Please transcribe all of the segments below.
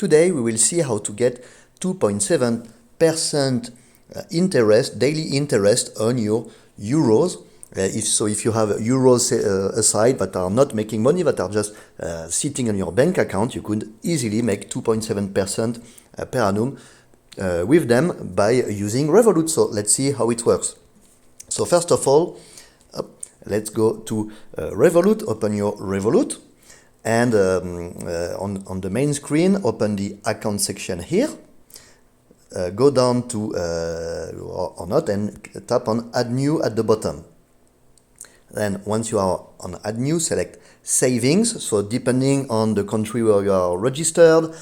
Today we will see how to get 2.7% interest, daily interest on your euros. If you have euros aside that are not making money, that are just sitting on your bank account, you could easily make 2.7% per annum with them by using Revolut. So let's see how it works. So first of all, let's go to Revolut, open your Revolut, and on the main screen, open the account section here. Go down to, or not, and tap on Add New at the bottom. Then once you are on Add New, select Savings. So depending on the country where you are registered,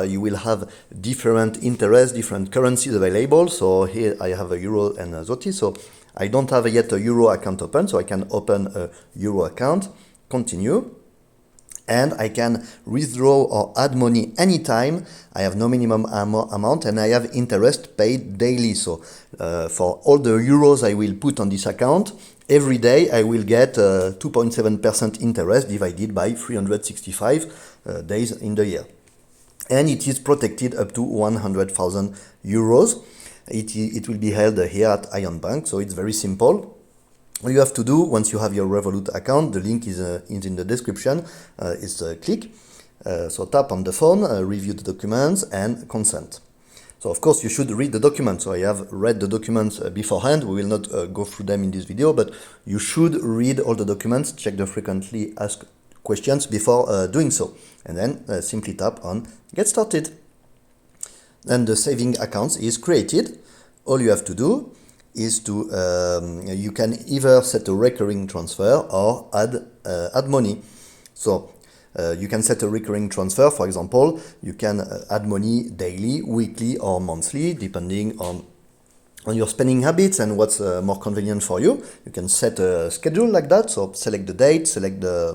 you will have different interest, different currencies available. So here I have a euro and a zloty. So I don't have yet a euro account open, so I can open a euro account, continue, and I can withdraw or add money anytime. I have no minimum amount and I have interest paid daily. So for all the euros I will put on this account, every day I will get 2.7% interest divided by 365 days in the year. And it is protected up to 100,000 euros. It will be held here at Ion Bank, so it's very simple. All you have to do once you have your Revolut account, the link is in the description, is click. So tap on the phone, review the documents and consent. So of course you should read the documents. So I have read the documents beforehand. We will not go through them in this video, but you should read all the documents, check the frequently asked questions before doing so. And then simply tap on Get Started. Then the saving account is created. All you have to do is to, you can either set a recurring transfer or add money. So you can set a recurring transfer, for example, you can add money daily, weekly or monthly, depending on your spending habits and what's more convenient for you. You can set a schedule like that, so select the date, select the,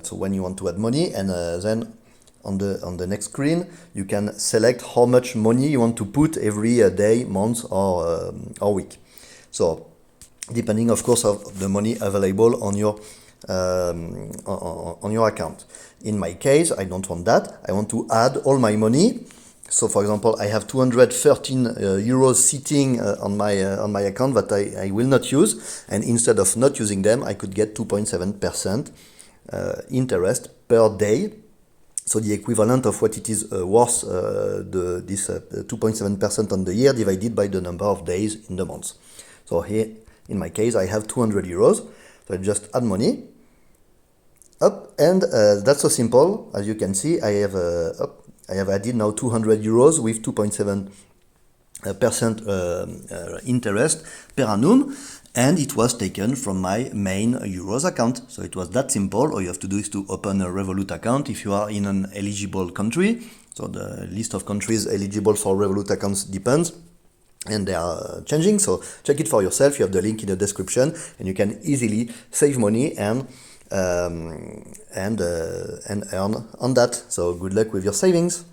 so when you want to add money, and then on the next screen, you can select how much money you want to put every day, month, or week. So, depending, of course, of the money available on your account. In my case, I don't want that. I want to add all my money. So, for example, I have 213 euros sitting on my account that I will not use, and instead of not using them, I could get 2.7% interest per day. So the equivalent of what it is worth, this 2.7% on the year divided by the number of days in the month. So here, in my case, I have 200 euros. So I just add money. Up, and that's so simple. As you can see, I have added now 200 euros with 2.7% interest per annum. And it was taken from my main euros account. So it was that simple. All you have to do is to open a Revolut account if you are in an eligible country. So the list of countries eligible for Revolut accounts depends, and they are changing. So check it for yourself. You have the link in the description, and you can easily save money and earn on that. So good luck with your savings.